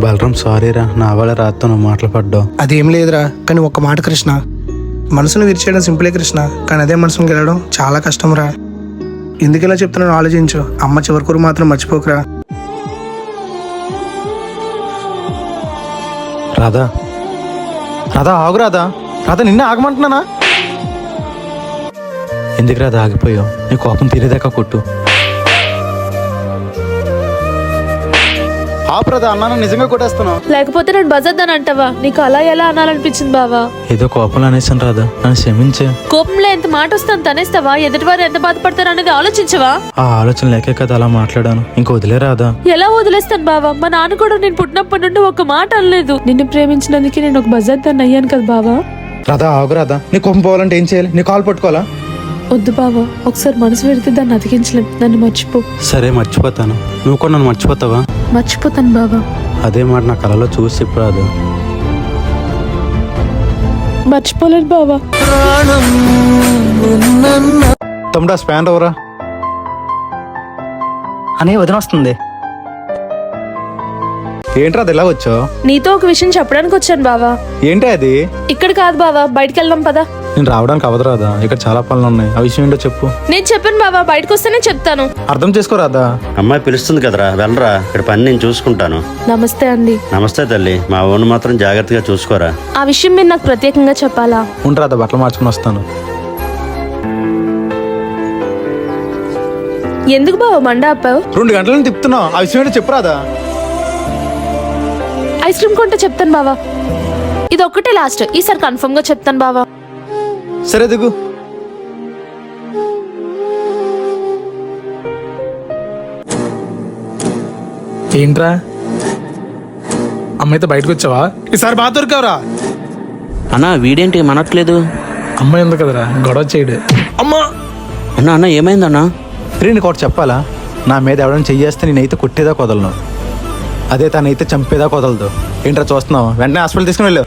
బలరాం సారీరా, నా వాళ్ళ రాత్తో నువ్వు మాట్లాడడం. అదేం లేదురా, కానీ ఒక్క మాట కృష్ణ, మనసును విరిచేయడం సింపులే కృష్ణ, కానీ అదే మనసును గెలవడం చాలా కష్టంరా. ఎందుకు ఇలా చెప్తున్నాను ఆలోచించు. అమ్మ చివరి కూర మాత్రం మర్చిపోకురా. రాధా రాధా ఆగు రాధా. రాధా నిన్నే ఆగమంటున్నానా? ఎందుకు రాధా ఆగిపోయావు? నీ కోపం తీరేదాకా కొట్టు. ఆపరాధా, అన్నాను నిజంగా కొట్టేస్తున్నావు. లేకపోతే నేను బజద్దని అంటావా? నీకు అలా ఎలా అనాలనిపించింది బావా? ఏదో కోపంలో అనేసాను రాధా, నన్ను క్షమించే. కోపంలో ఎంత మాట వస్తాను తనేస్తావా? ఎదుటివారు ఎంత బాధపడతారు అనేది ఆలోచించవా? ఆ ఆలోచన లేకే కదా అలా మాట్లాడాను. ఇంక వదిలే రాధా. ఎలా వదిలేస్తాను బావా? మా నాన్న కూడా నేను పుట్టినప్పటి నుండి ఒక మాట అనలేదు. నిన్ను ప్రేమించినందుకే నేను ఒక బజద్దాన్ని అయ్యాను కదా బావా. రాధా ఆగు రాధా. నీ కోపం పోవాలంటే ఏం చేయాలి? నీ కాలు పట్టుకోవాలా? వద్దు బావా, ఒకసారి మనసు పెడితే దాన్ని అతికించలేం. నన్ను మర్చిపో. సరే మర్చిపోతాను. నువ్వు కూడా నన్ను మర్చిపోతావా? మర్చిపోతాను బావా. అదే మాట నా కళలో చూసి చెప్పు రాధా. మర్చిపోలేను బావా. తమ్ముడా స్పాన్ ఎవరా అనే వదిన వస్తుంది. ఏంట్రా అది ఎలా వచ్చావు? నీతో ఒక విషయం చెప్పడానికి వచ్చాను బావా. ఏంటి అది? ఇక్కడ కాదు బావా, బయటికి వెళ్దాం పదా. నేను రావడానికి అవదు రాదా, ఇక్కడ చాలా పనులు ఉన్నాయి. ఆ విషయం ఏంటో చెప్పు. నేను చెప్పాను బావా, బయటకు వస్తేనే చెప్తాను. అర్థం చేసుకోరాదా? అమ్మాయి పిలుస్తుంది కదరా, వెళ్ళరా. ఇక్కడ పని నేను చూసుకుంటాను. నమస్తే అండి. నమస్తే తల్లి. మా ఊరిని మాత్రం జాగ్రత్తగా చూసుకోరా. ఆ విషయం మీరు నాకు ప్రత్యేకంగా చెప్పాలా? ఉండరాదా, బట్టలు మార్చుకుని వస్తాను. ఎందుకు బావా మండ ఆపావు? 2 గంటల నుంచి తిప్పుతున్నావు. ఆ విషయం ఏంటో చెప్పురాదా. ఐస్ క్రీమ్ కొంటే చెప్తాను బావా. ఇది ఒక్కటే లాస్ట్, ఈసారి కన్ఫర్మ్ గా చెప్తాను బావా. సరే దిగు. ఏంట్రా అమ్మాయితో బయటకు వచ్చావా? ఈసారి బాగా దొరికావురా. అన్నా వీడేంటి మనట్లేదు? అమ్మాయి ఉంది కదరా, గొడవ చేయడు. అమ్మా అన్నా అన్న ఏమైందన్నా? నీకు ఒకటి చెప్పాలా, నా మీద ఎవరైనా చెయ్యేస్తే నేనైతే కొట్టేదా కొదలను, అదే తనైతే చంపేదా కొదలదు. ఏంట్రా చూస్తున్నావు? వెంటనే హాస్పిటల్ తీసుకుని వెళ్ళు.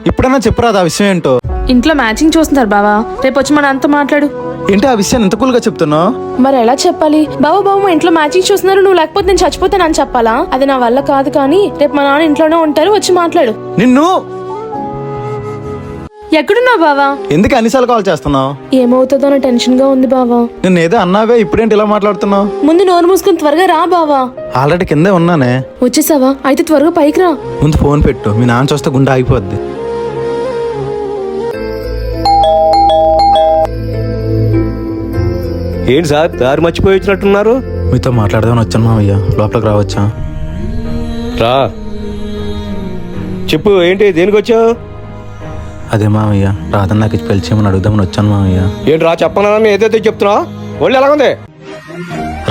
ఇప్పుడన్నా చెప్పురాదా ఆ విషయం ఏంటో. ఇంట్లో మ్యాచింగ్ చూస్తున్నారు బావా, రేపు వచ్చి మన అంతా మాట్లాడు. ఏంటి ఆ విషయాన్ని ఎంత కూల్గా చెప్తున్నావు? మరి ఎలా చెప్పాలి? బావా బావ మా ఇంట్లో మ్యాచింగ్ చూస్తున్నారు, నువ్వు లేకపోతే నేను చచ్చిపోతానని చెప్పాలా? అది నా వల్ల కాదు, కానీ రేపు మా నాన్న ఇంట్లోనే ఉంటారు, వచ్చి మాట్లాడు. నిన్ను ఎక్కడున్నావు బావా? ఎందుకు అన్నిసార్లు కాల్ చేస్తున్నావు? ఏమవుతుందో నా టెన్షన్ గా ఉంది బావా. నిన్ను ఏదో అన్నావే, ఇప్పుడేంటి ఇలా మాట్లాడుతున్నావు? ముందు నోరు మూసుకుని త్వరగా రా బావా. ఆల్రెడీ కిందే ఉన్నానే. వచ్చేసావా? అయితే త్వరగా పైకి రా. ముందు ఫోన్ పెట్టు, మీ నాన్న చూస్తే గుండె ఆగిపోద్ది. ఏంటి సార్ దారి మర్చిపోయి వచ్చినట్టున్నారు? మీతో మాట్లాడదామని వచ్చాను మావయ్య, లోపలికి రావచ్చా? రా చెప్పు, ఏంటి దేనికి వచ్చావు? అదే మావయ్య, రాధన్ నాకు పెళ్లి చేయమని అడుగుదామని వచ్చాను మావయ్య. ఏంటి రా చెప్పనని ఏదైతే చెప్తున్నావు? ఒళ్ళు ఎలాగుంది?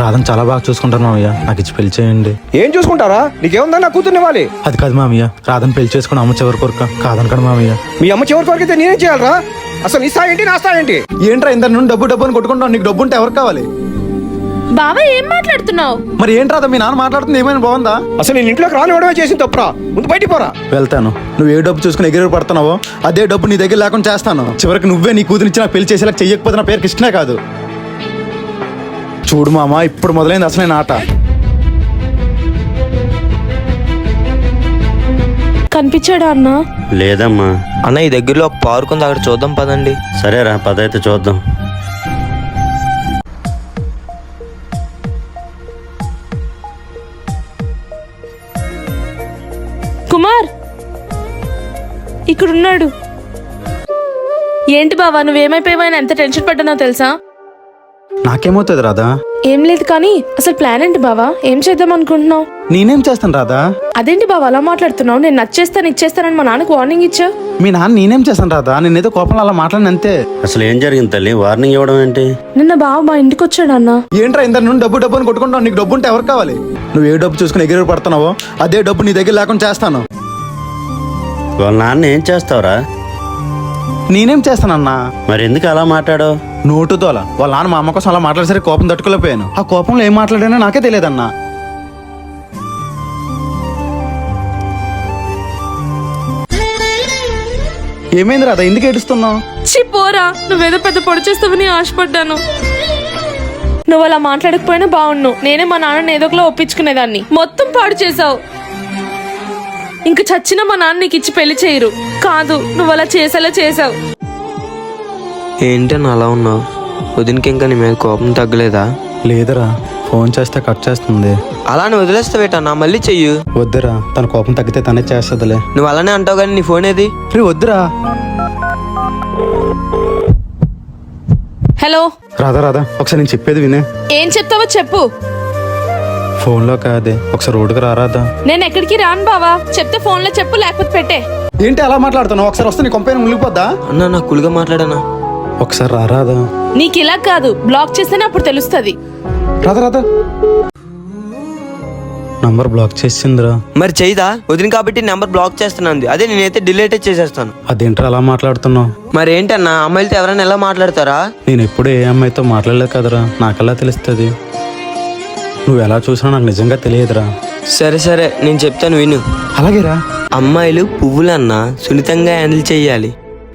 రాధన్ చాలా బాగా చూసుకుంటాను మావయ్య, నాకు ఇచ్చి పెళ్లి చేయండి. ఏం చూసుకుంటారా? నీకేముందా నా కూతుర్ని ఇవ్వాలి? అది కాదు మావయ్య, రాధన్ పెళ్లి చేసుకుని అమ్మ చివరి కొరక కాదనకడు మావయ్య. మీ అమ్మ చివరి వరకు అయితే నేనేం చేయాలరా? అసలు నీ స్థాయి ఏంటి, నా స్థాయి ఏంటి? ఏంట్రా ఇంత నుండి డబ్బు అని కొట్టుకుంటావు? నీకు డబ్బు ఉంటే ఎవరు కావాలి? బావా ఏం మాట్లాడుతున్నావు? మరి ఏంట్రా మీ నాన్న మాట్లాడుతుంది ఏమైనా బాగుందా? అసలు నేను ఇంట్లోకి రానివ్వడమే చేసింది తప్పురా. ముందు బయటికి పోరా. వెళ్తాను. నువ్వు ఏ డబ్బు చూసుకుని ఎగిరి పడుతున్నావో అదే డబ్బు నీ దగ్గర లేకుండా చేస్తాను. చివరికి నువ్వే నీ కూతురిచ్చి నాకు పెళ్లి చేసేలా చెయ్యకపోతే నా పేరు కృష్ణే కాదు. చూడు మామ, ఇప్పుడు మొదలైంది అసలైన ఆట. కనిపించాడా అన్నా? లేదమ్మా. అన్న ఈ దగ్గరలో ఒక పార్క్ ఉంది, అక్కడ చూద్దాం పదండి. సరేరా, పదైతే చూద్దాం. కుమార్ ఇక్కడున్నాడు. ఏంటి బావా నువ్వేమైపోయావని ఎంత టెన్షన్ పడ్డానో తెలుసా? నాకేమవుతుంది రాధా? ఏం లేదు, కానీ అసలు ప్లాన్ ఏంటి బావా? ఏం చేద్దాం అనుకుంటున్నావు? నేనేం చేస్తాను రాధా? అదేంటి బావా అలా మాట్లాడుతున్నావు? నేను నచ్చేస్తాను ఇచ్చేస్తానని మా నాన్నకు వార్నింగ్ ఇచ్చా. మీ నాన్న నేనేం చేస్తాను రాధా? నేనేదో కోపంలో అలా మాట్లాడిన అంతే. అసలు ఏం జరిగింది తల్లి? వార్నింగ్ ఇవ్వడం ఏంటి? నిన్న బావ మా ఇంటికి వచ్చాడు అన్న. ఏంట్రా ఇంత నుండి డబ్బు అని కొట్టుకుంటావు? నీకు డబ్బు ఉంటే ఎవరు కావాలి? నువ్వు ఏ డబ్బు చూసుకుని ఎగిరి పడుతున్నావో అదే డబ్బు నీ దగ్గర లేకుండా చేస్తాను. వాళ్ళ నాన్న ఏం చేస్తావురా? నేనేం చేస్తానన్నా? మరి ఎందుకు అలా మాట్లాడావు? నోటు తోల వాళ్ళ నాన్న మా అమ్మ కోసం అలా మాట్లాడేసరికి కోపం తట్టుకోలేకపోయాను. ఆ కోపంలో ఏం మాట్లాడానో నాకే తెలియదన్నా. ఏమైంది రాధా, ఎందుకు ఏడుస్తున్నావు? చి పోరా, నువ్వేదో పెద్ద పొడి చేస్తావని ఆశపడ్డాను. నువ్వు అలా మాట్లాడకపోయినా బాగున్నావు. నేనే మా నాన్నని ఏదో ఒకలా ఒప్పించుకునేదాన్ని. మొత్తం పాడు చేసావు. ఇంక చచ్చిన మా నాన్న నీకు ఇచ్చి పెళ్లి చేయరు. కాదు, నువ్వు అలా చేసేలా చేసావు. ఏంటన్నా అలా ఉన్నావు? వదినకి ఇంకా నీ మీద కోపం తగ్గలేదా? లేదురా, ఫోన్ చేస్తే కట్ చేస్తుంది. అలానే వదిలేస్తావేటన్నా, మళ్ళీ చెయ్యు. వద్దురా, తన కోపం తగ్గితే తనే చేస్తుందిలే. నువ్వు అలానే అంటావు కానీ నీ ఫోన్ ఏది? రే వద్దురా. హలో రాధా రాధా, ఒకసారి నేను చెప్పేది వినే. ఏం చెప్తావో చెప్పు. ఫోన్లో కాదే, ఒకసారి రోడ్డుకు రారాదా. నేను ఎక్కడికి రాను బావా. చెప్తే ఫోన్ లో చెప్పు, లేకపోతే పెట్టే. ఏంటి అలా మాట్లాడుతున్నావు? ఒకసారి వస్తే నీ కొంపైన మునిగిపోద్దా? అన్నా నా కులుగా మాట్లాడానా? ఒకసారి రారాదా. నీకు ఇలా కాదు, బ్లాక్ చేస్తేనే అప్పుడు తెలుస్తుంది. రాధా రాధా, నంబర్ బ్లాక్ చేసిందిరా. మరి చెయ్యదా? వదిన కాబట్టి నెంబర్ బ్లాక్ చేస్తున్నాను. అదే నేనైతే డిలీట్ చేసేస్తాను. అదేంట్రా అలా మాట్లాడుతున్నావు? మరి ఏంటన్నా, అమ్మాయిలతో ఎవరైనా ఎలా మాట్లాడతారా? నేను ఎప్పుడు ఏ అమ్మాయితో మాట్లాడలేదు కదరా, నాకెలా తెలుస్తుంది? నువ్వు ఎలా చూసినా నాకు నిజంగా తెలియదురా. సరే సరే, నేను చెప్తాను విను. అలాగేరా. అమ్మాయిలు పువ్వులన్నా సున్నితంగా హ్యాండిల్ చెయ్యాలి.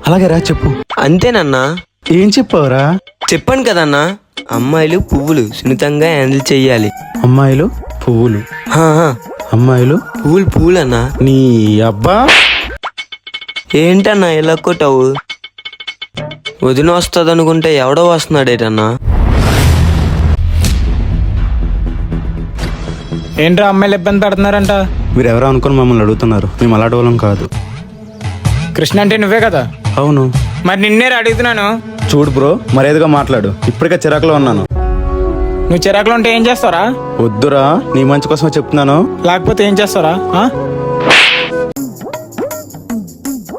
అలాగేరా, చెప్పు. అంతేనన్నా. ఏం చెప్పావురా? చెప్పాను కదన్నా, అమ్మాయిలు పువ్వులు సున్నితంగా హ్యాండిల్ చెయ్యాలి. అమ్మాయిలు పువ్వులు. హా, హా. అమ్మాయిలు పువ్వులన్నా. నీ అబ్బా. ఏంటన్నా ఇలా కొట్టావు? వదిన వస్తుంది అనుకుంటే ఎవడో వస్తున్నాడేటన్నా. ఏంట్రా అమ్మాయిలు ఇబ్బంది పెడుతున్నారంట? మీరు ఎవరో అనుకుని మమ్మల్ని అడుగుతున్నారు. మేము అలాంటి వాళ్ళం కాదు. కృష్ణ అంటే నువ్వే కదా? అవును. మరి నిన్నే అడుగుతున్నాను. చూడు బ్రో, మరేదిగా మాట్లాడు. ఇప్పటికే చిరాకులో ఉన్నాను. నువ్వు చిరాకులో ఉంటే ఏం చేస్తారా? వద్దురా, నీ మంచి కోసమే చెప్తున్నాను. లేకపోతే ఏం చేస్తారా?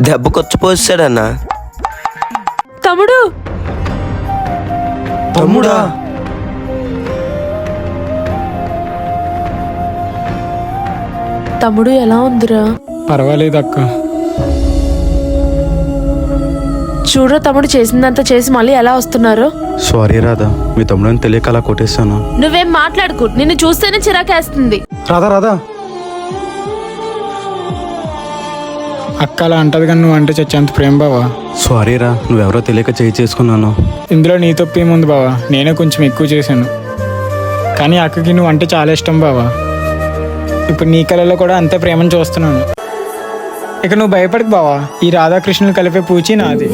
దెబ్బ కొచ్చిపోసాడన్నా. తమ్ముడు. తమ్ముడా? తమ్ముడు ఎలా ఉందిరా? పర్వాలేదు అక్క. చూడరా, తమ్ముడు చేసిందంతా చేసి మళ్ళీ ఎలా వస్తున్నారు. సారీ రాధా, మీ తమ్ముడని తెలియక అలా కొట్టేశాను. నువ్వేం మాట్లాడుకు, నిన్ను చూస్తేనే చిరాకేస్తుంది. రాధా రాధా. అక్క అలా అంటది కానీ నువ్వు అంటే చచ్చేంత ప్రేమ బావా. సారీ రా, నువ్వెవరో తెలియక చేసుకున్నాను. ఇందులో నీ తప్పు ఏముంది బావా, నేనే కొంచెం ఎక్కువ చేశాను. కానీ అక్కకి నువ్వు అంటే చాలా ఇష్టం బావా. ఇప్పుడు నీ కళలో కూడా అంతే ప్రేమను చూస్తున్నాను. ఇక నువ్వు భయపడకు బావా, ఈ రాధాకృష్ణులు కలిపే పూచి నాది.